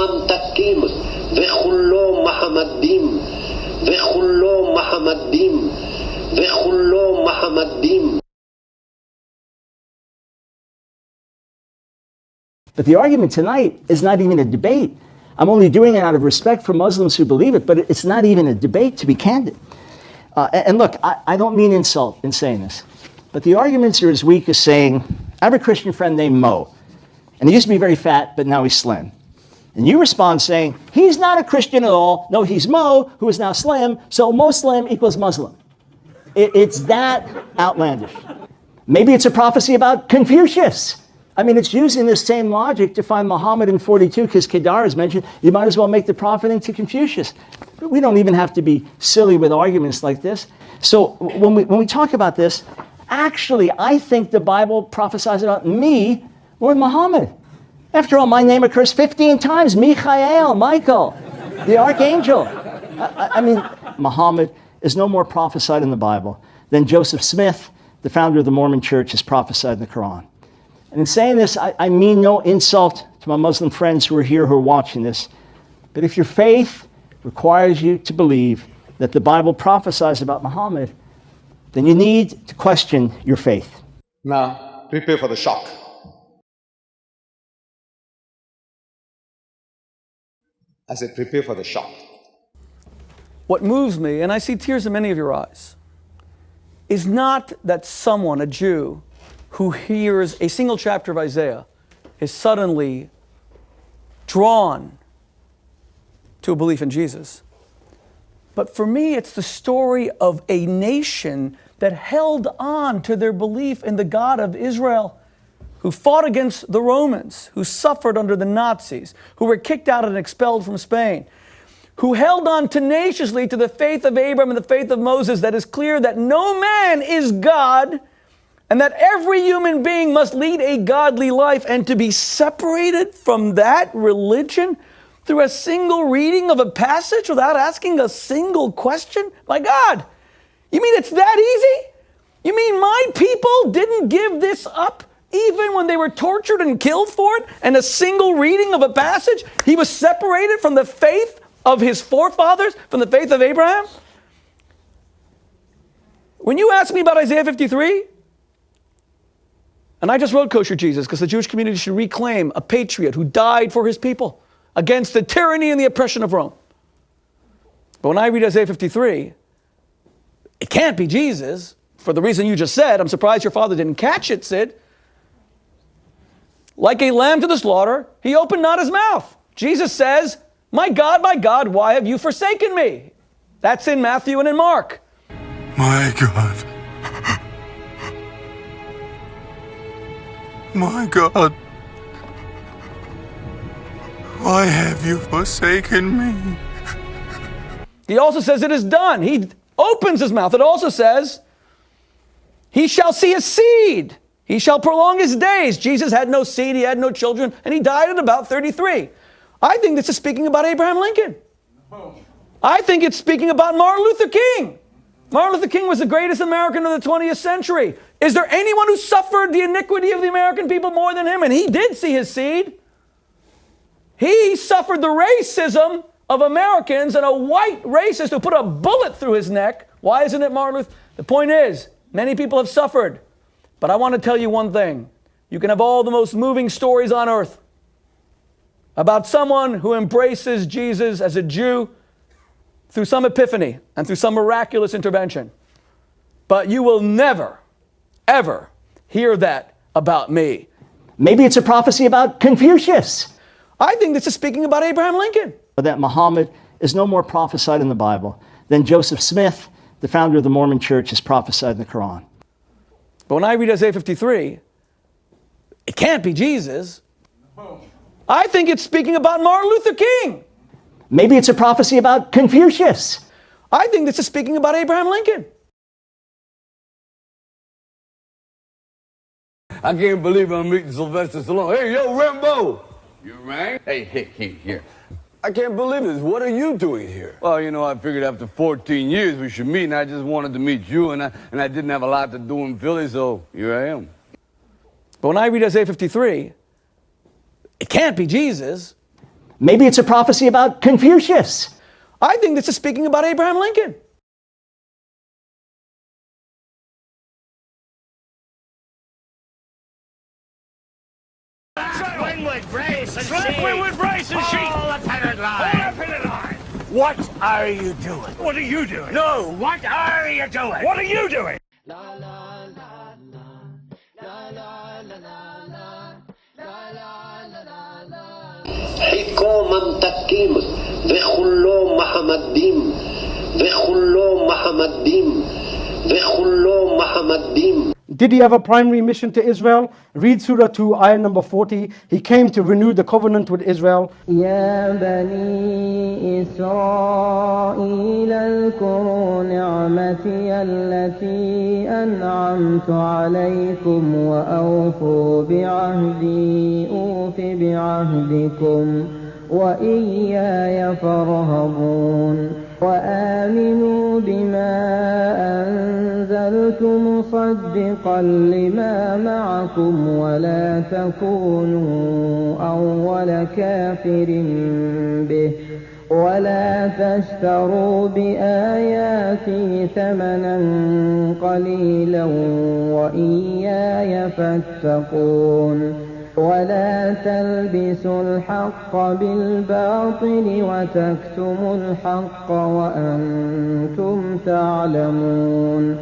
ממתקים וכולו מחמדים וכולו מחמדים וכולו מחמדים. But the argument tonight is not even a debate. I'm only doing it out of respect for Muslims who believe it, but it's not even a debate, to be candid. And look, I don't mean insult in saying this, but the arguments are as weak as saying, I have a Christian friend named Mo, and he used to be very fat, but now he's slim. And you respond saying, he's not a Christian at all. No, he's Mo, who is now slim, so Muslim equals Muslim. It's that outlandish. Maybe it's a prophecy about Confucius. I mean, it's using the same logic to find Muhammad in 42, because Kedar is mentioned. You might as well make the prophet into Confucius. But we don't even have to be silly with arguments like this. So when we talk about this, actually, I think the Bible prophesies about me more than Muhammad. After all, my name occurs 15 times. Michael, the archangel. I mean, Muhammad is no more prophesied in the Bible than Joseph Smith, the founder of the Mormon Church, is prophesied in the Quran. And in saying this, I mean no insult to my Muslim friends who are here, who are watching this. But if your faith requires you to believe that the Bible prophesies about Muhammad, then you need to question your faith. Now, prepare for the shock. I said, prepare for the shock. What moves me, and I see tears in many of your eyes, is not that someone, a Jew, who hears a single chapter of Isaiah is suddenly drawn to a belief in Jesus. But for me, it's the story of a nation that held on to their belief in the God of Israel, who fought against the Romans, who suffered under the Nazis, who were kicked out and expelled from Spain, who held on tenaciously to the faith of Abraham and the faith of Moses, that is clear that no man is God, and that every human being must lead a godly life, and to be separated from that religion through a single reading of a passage without asking a single question? My God, you mean it's that easy? You mean my people didn't give this up even when they were tortured and killed for it? And a single reading of a passage, he was separated from the faith of his forefathers, from the faith of Abraham? When you ask me about Isaiah 53, and I just wrote Kosher Jesus because the Jewish community should reclaim a patriot who died for his people against the tyranny and the oppression of Rome. But when I read Isaiah 53, it can't be Jesus, for the reason you just said. I'm surprised your father didn't catch it, Sid. Like a lamb to the slaughter, he opened not his mouth. Jesus says, my God, why have you forsaken me? That's in Matthew and in Mark. My God. My God, why have you forsaken me? He also says it is done. He opens his mouth. It also says, he shall see his seed. He shall prolong his days. Jesus had no seed, he had no children, and he died at about 33. I think this is speaking about Abraham Lincoln. I think it's speaking about Martin Luther King. Martin Luther King was the greatest American of the 20th century. Is there anyone who suffered the iniquity of the American people more than him? And he did see his seed. He suffered the racism of Americans, and a white racist who put a bullet through his neck. Why isn't it Martin Luther? The point is, many people have suffered. But I want to tell you one thing. You can have all the most moving stories on earth about someone who embraces Jesus as a Jew through some epiphany and through some miraculous intervention. But you will never, ever hear that about me. Maybe it's a prophecy about Confucius. I think this is speaking about Abraham Lincoln. That Muhammad is no more prophesied in the Bible than Joseph Smith, the founder of the Mormon Church, is prophesied in the Quran. But when I read Isaiah 53, it can't be Jesus. I think it's speaking about Martin Luther King. Maybe it's a prophecy about Confucius. I think this is speaking about Abraham Lincoln. I can't believe I'm meeting Sylvester Stallone. Hey, yo, Rambo! You rang? Hey, here. I can't believe this. What are you doing here? Well, you know, I figured after 14 years we should meet, and I just wanted to meet you, and I didn't have a lot to do in Philly, so here I am. But when I read Isaiah 53, it can't be Jesus. Maybe it's a prophecy about Confucius. I think this is speaking about Abraham Lincoln. Windward, brace and sheet. Windward, brace and sheet. Hold the pennant line. Hold the pennant line. What are you doing? What are you doing? No, what are you doing? What are you doing? La la la la la la la la la la la. חיכו ממתקים וכולו מחמדים וכולו מחמדים וכולו מחמדים. Did he have a primary mission to Israel? Read Surah 2, ayah number 40. He came to renew the covenant with Israel. يا بني إسرائيل اذكروا نعمتي التي أنعمت عليكم وأوفوا بعهدي أوف بعهدكم وإياي فارهبون وآمنوا بما أنزلت مصدقا لما معكم ولا تكونوا أول كافر به ولا تشتروا بآياتي ثمنا قليلا وإياي فاتقون ولا تلبسوا الحق بالباطل وتكتموا الحق وأنتم تعلمون